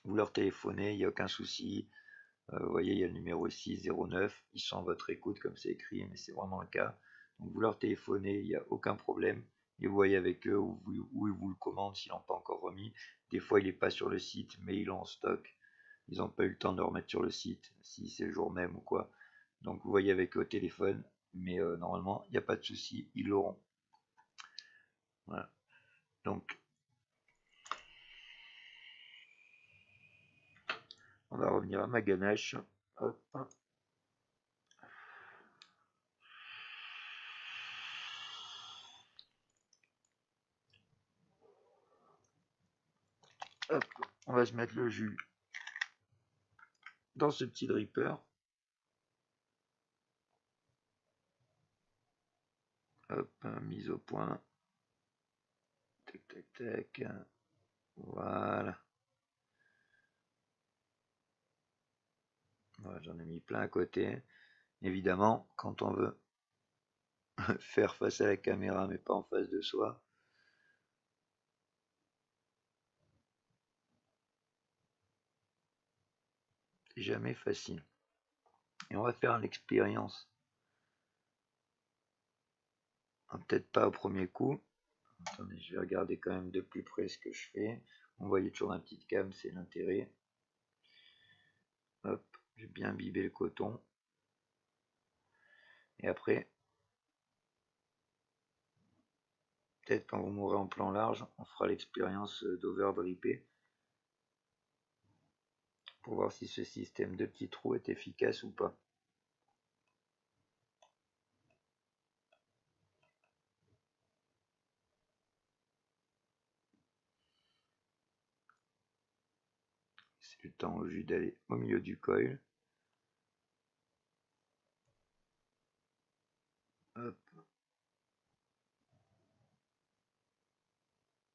Vous leur téléphonez, il n'y a aucun souci. Vous voyez, il y a le numéro 609. Ils sont à votre écoute, comme c'est écrit, mais c'est vraiment le cas. Donc vous leur téléphonez, il n'y a aucun problème. Et vous voyez avec eux où ils vous le commandent s'ils n'ont pas encore remis. Des fois, il n'est pas sur le site, mais ils l'ont en stock. Ils n'ont pas eu le temps de le remettre sur le site, si c'est le jour même ou quoi. Donc vous voyez avec eux au téléphone, mais normalement, il n'y a pas de souci, ils l'auront. Voilà. Donc, on va revenir à ma ganache. Hop. Hop. On va se mettre le jus dans ce petit dripper. Hop, mise au point. Tac, tac, tac. Voilà. Voilà, j'en ai mis plein à côté. Évidemment, quand on veut faire face à la caméra, mais pas en face de soi, c'est jamais facile. Et on va faire l'expérience. Peut-être pas au premier coup. Attendez, je vais regarder quand même de plus près ce que je fais. On voyait toujours un petit cam, c'est l'intérêt. Hop, j'ai bien imbibé le coton. Et après, peut-être quand vous mourrez en plan large, on fera l'expérience d'overdripper pour voir si ce système de petits trous est efficace ou pas. C'est le temps au jus d'aller au milieu du coil. Hop.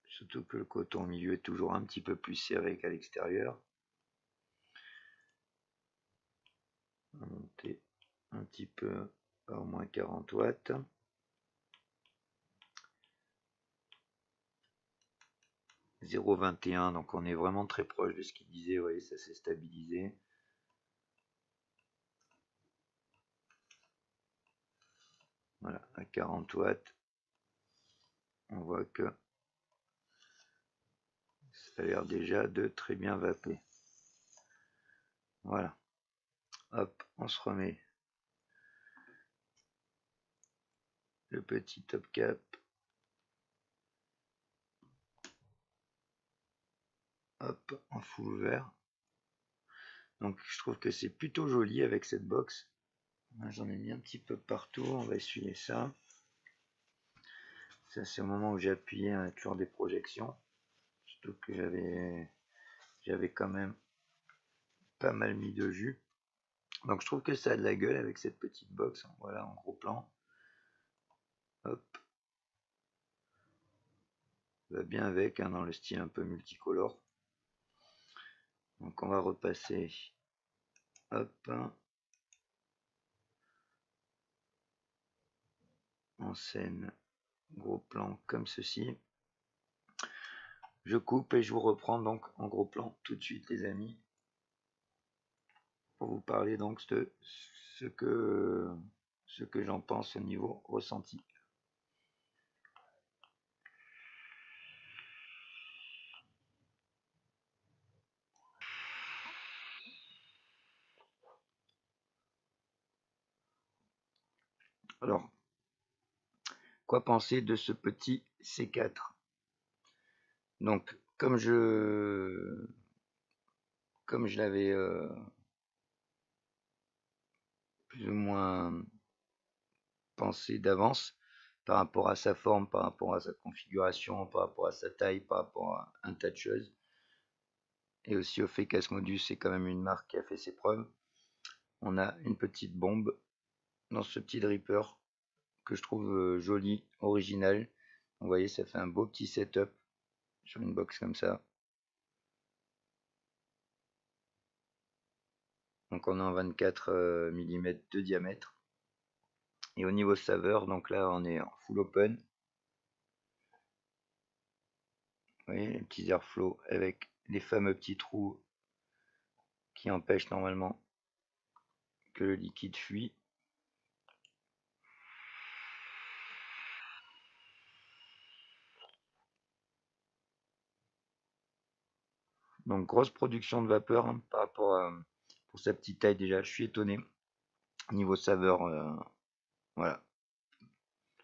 Surtout que le coton au milieu est toujours un petit peu plus serré qu'à l'extérieur. On va monter un petit peu à au moins 40 watts. 0,21, donc on est vraiment très proche de ce qu'il disait. Vous voyez, ça s'est stabilisé. Voilà, à 40 watts, on voit que ça a l'air déjà de très bien vaper. Voilà. Hop, on se remet le petit top cap. Hop, en full ouvert. Donc je trouve que c'est plutôt joli avec cette box. J'en ai mis un petit peu partout, on va essuyer ça. Ça c'est au moment où j'ai appuyé à inclure des projections. Surtout que j'avais quand même pas mal mis de jus. Donc je trouve que ça a de la gueule avec cette petite box. Voilà, en gros plan. Hop. Ça va bien avec, hein, dans le style un peu multicolore. Donc on va repasser. Hop. En scène. Gros plan comme ceci. Je coupe et je vous reprends donc en gros plan tout de suite les amis. Pour vous parler donc de ce que j'en pense au niveau ressenti. Alors, quoi penser de ce petit C4? Donc, comme je l'avais plus ou moins pensé d'avance, par rapport à sa forme, par rapport à sa configuration, par rapport à sa taille, par rapport à un tas de choses, et aussi au fait qu'Asmodus c'est quand même une marque qui a fait ses preuves, on a une petite bombe dans ce petit dripper que je trouve joli, original. Vous voyez, ça fait un beau petit setup sur une box comme ça. Donc on est en 24 mm de diamètre. Et au niveau saveur, donc là on est en full open. Vous voyez, les petits airflow avec les fameux petits trous qui empêchent normalement que le liquide fuit. Donc grosse production de vapeur, hein, par rapport à, pour sa petite taille déjà, je suis étonné. Niveau saveur, voilà.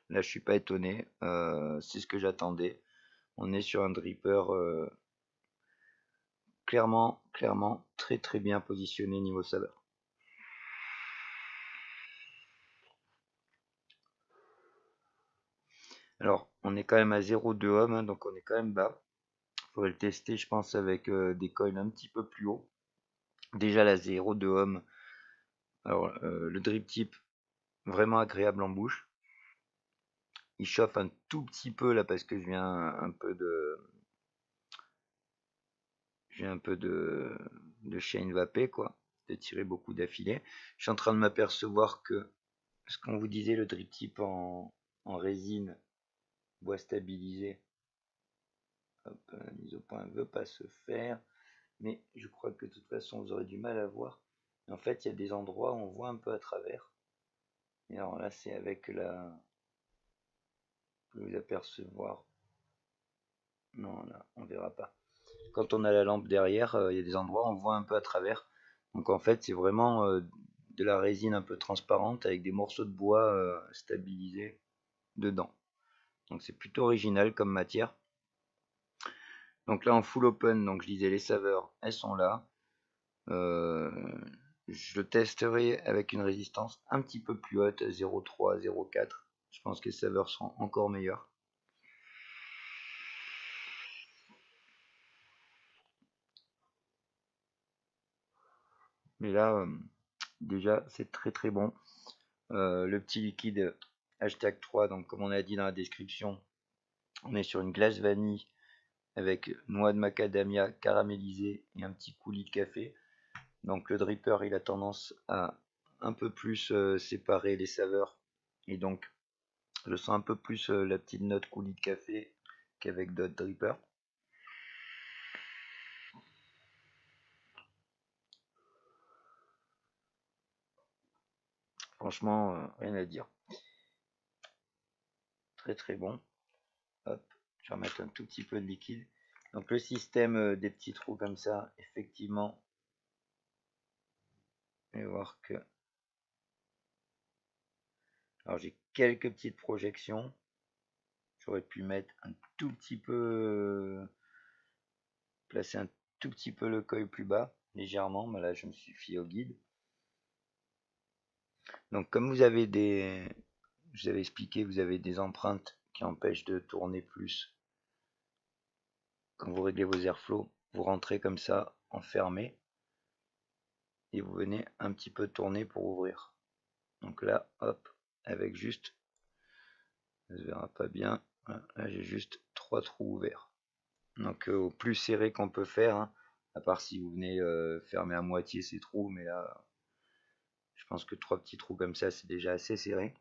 Là je suis pas étonné, c'est ce que j'attendais. On est sur un dripper clairement très très bien positionné niveau saveur. Alors on est quand même à 0,2 ohm, hein, donc on est quand même bas. Il faudrait le tester je pense avec des coils un petit peu plus haut. Déjà la 0,2 ohm, alors le drip tip vraiment agréable en bouche. Il chauffe un tout petit peu là parce que je viens un peu de chaîne vapé quoi, de tirer beaucoup d'affilée. Je suis en train de m'apercevoir que ce qu'on vous disait, le drip tip en résine bois stabilisé, hop, la mise au point ne veut pas se faire, mais je crois que de toute façon vous aurez du mal à voir. En fait il y a des endroits où on voit un peu à travers, et alors là c'est avec la, vous pouvez vous apercevoir, non là on verra pas, quand on a la lampe derrière, il y a des endroits où on voit un peu à travers. Donc en fait c'est vraiment de la résine un peu transparente avec des morceaux de bois stabilisés dedans. Donc c'est plutôt original comme matière. Donc là en full open, donc je disais les saveurs, elles sont là. Je testerai avec une résistance un petit peu plus haute, 0,3, 0,4. Je pense que les saveurs seront encore meilleures. Mais là, déjà, c'est très très bon. Le petit liquide hashtag 3, donc comme on a dit dans la description, on est sur une glace vanille avec noix de macadamia caramélisée et un petit coulis de café. Donc le dripper, il a tendance à un peu plus séparer les saveurs. Et donc, je sens un peu plus la petite note coulis de café qu'avec d'autres drippers. Franchement, rien à dire. Très très bon. Hop, je vais remettre un tout petit peu de liquide. Donc le système des petits trous comme ça, effectivement, je vais voir que... Alors j'ai quelques petites projections. J'aurais pu mettre un tout petit peu... placer un tout petit peu le coil plus bas, légèrement, mais là je me suis fié au guide. Donc comme vous avez des... Je vous avais expliqué, vous avez des empreintes qui empêchent de tourner plus. Quand vous réglez vos airflow, vous rentrez comme ça en fermé et vous venez un petit peu tourner pour ouvrir. Donc là, hop, avec juste, ça se verra pas bien, là j'ai juste 3 trous ouverts. Donc au plus serré qu'on peut faire, hein, à part si vous venez fermer à moitié ces trous, mais là, je pense que 3 petits trous comme ça, c'est déjà assez serré.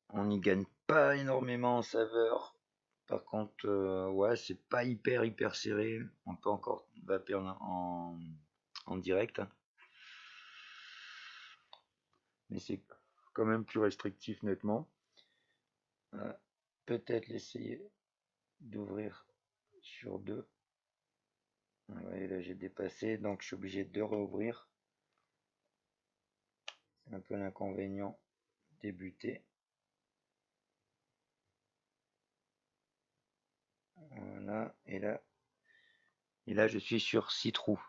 On n'y gagne pas énormément en saveur. Par contre, ouais, c'est pas hyper serré. On peut encore vaper en direct, hein. Mais c'est quand même plus restrictif nettement. Peut-être l'essayer d'ouvrir sur 2. Ouais, là j'ai dépassé, donc je suis obligé de rouvrir. C'est un peu l'inconvénient débuter. Voilà, et là je suis sur 6 trous.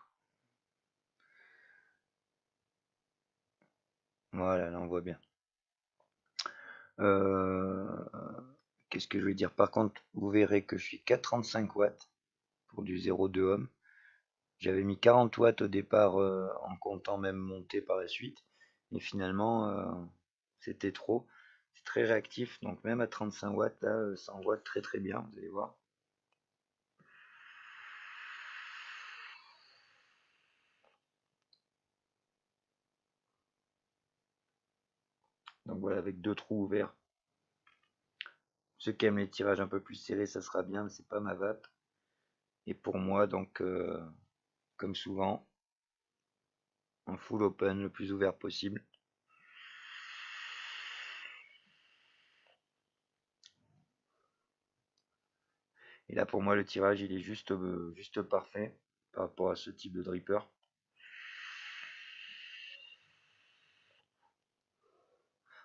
Voilà, là on voit bien. Qu'est-ce que je veux dire? Par contre, vous verrez que je suis qu'à 35 watts pour du 0,2 ohm. J'avais mis 40 watts au départ en comptant même monter par la suite. Et finalement, c'était trop. C'est très réactif, donc même à 35 watts, là, ça envoie très très bien, vous allez voir. Donc voilà, avec 2 trous ouverts. Ceux qui aiment les tirages un peu plus serrés, ça sera bien, mais c'est pas ma vape. Et pour moi, donc, comme souvent, en full open, le plus ouvert possible. Et là, pour moi, le tirage, il est juste parfait par rapport à ce type de dripper.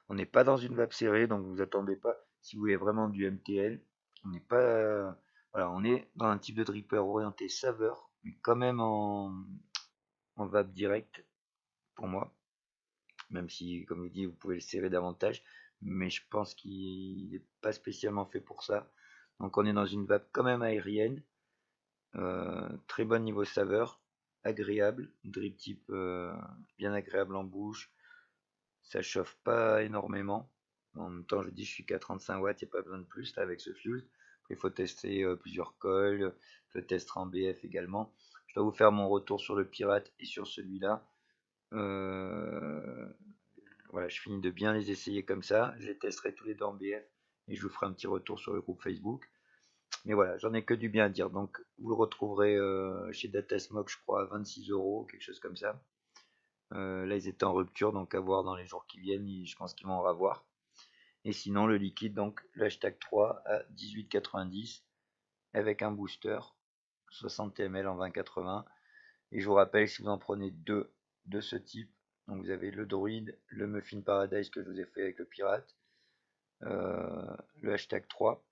On n'est pas dans une vape serrée, donc vous attendez pas. Si vous voulez vraiment du MTL, on n'est pas. Voilà, on est dans un type de dripper orienté saveur, mais quand même en vape directe pour moi. Même si, comme je dis, vous pouvez le serrer davantage, mais je pense qu'il n'est pas spécialement fait pour ça. Donc on est dans une vape quand même aérienne, très bon niveau saveur, agréable, drip type bien agréable en bouche, ça chauffe pas énormément. En même temps, je dis, je suis qu'à 35 watts, il n'y a pas besoin de plus là avec ce fuse. Il faut tester plusieurs coils, je testerai en BF également. Je dois vous faire mon retour sur le Pirate et sur celui-là. Voilà, je finis de bien les essayer comme ça. Je les testerai tous les deux en BF et je vous ferai un petit retour sur le groupe Facebook. Mais voilà, j'en ai que du bien à dire. Donc, vous le retrouverez chez Datasmoke, je crois, à 26 euros, quelque chose comme ça. Là, ils étaient en rupture, donc à voir dans les jours qui viennent. Je pense qu'ils vont en avoir. Et sinon le liquide, donc le hashtag 3 à 18,90 avec un booster 60 ml en 20,80. Et je vous rappelle, si vous en prenez deux de ce type, donc vous avez le Druide, le Muffin Paradise que je vous ai fait avec le pirate, le hashtag 3.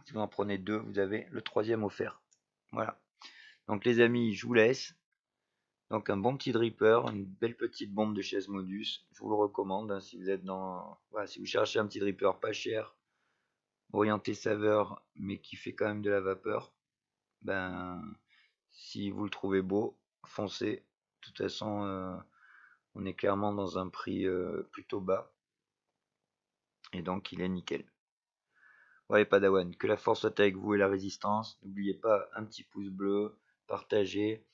Si vous en prenez deux, vous avez le troisième offert. Voilà. Donc les amis, je vous laisse. Donc un bon petit dripper, une belle petite bombe de chez Asmodus. Je vous le recommande hein, si vous êtes voilà, si vous cherchez un petit dripper pas cher, orienté saveur, mais qui fait quand même de la vapeur. Ben, si vous le trouvez beau, foncez. De toute façon, on est clairement dans un prix plutôt bas. Et donc il est nickel. Ouais, Padawan, que la force soit avec vous et la résistance. N'oubliez pas un petit pouce bleu, partagez,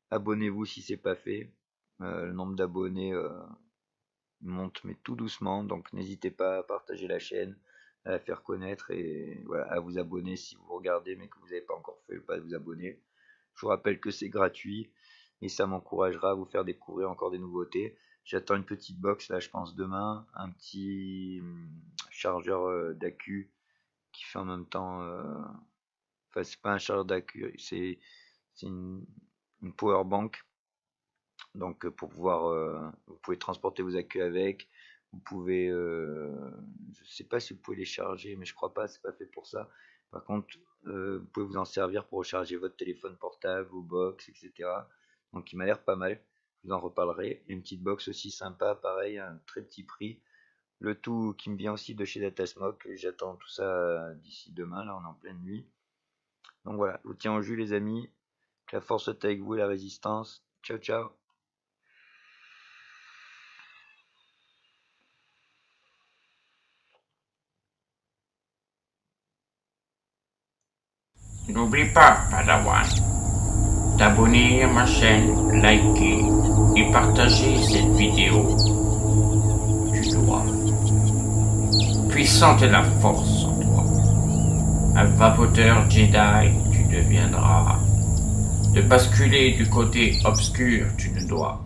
abonnez-vous si c'est pas fait. Le nombre d'abonnés monte mais tout doucement, donc n'hésitez pas à partager la chaîne, à la faire connaître et voilà, à vous abonner si vous regardez mais que vous n'avez pas encore fait le pas de vous abonner. Je vous rappelle que c'est gratuit et ça m'encouragera à vous faire découvrir encore des nouveautés. J'attends une petite box là, je pense demain, un petit chargeur d'accu qui fait en même temps, enfin c'est pas un chargeur d'accu, c'est une power bank. Donc pour pouvoir, vous pouvez transporter vos accus avec, vous pouvez, je sais pas si vous pouvez les charger, mais je crois pas, c'est pas fait pour ça. Par contre, vous pouvez vous en servir pour recharger votre téléphone portable, vos box, etc. Donc il m'a l'air pas mal, je vous en reparlerai. Une petite box aussi sympa, pareil, un très petit prix. Le tout qui me vient aussi de chez Datasmoke, j'attends tout ça d'ici demain, là on est en pleine nuit. Donc voilà, je vous tiens au jus les amis, que la force soit avec vous et la résistance. Ciao ciao. N'oublie pas, Padawan, t'abonner à ma chaîne, liker et partager cette vidéo. Tu dois. Puissante est la force en toi. Un vapoteur Jedi, tu deviendras. De basculer du côté obscur, tu ne dois.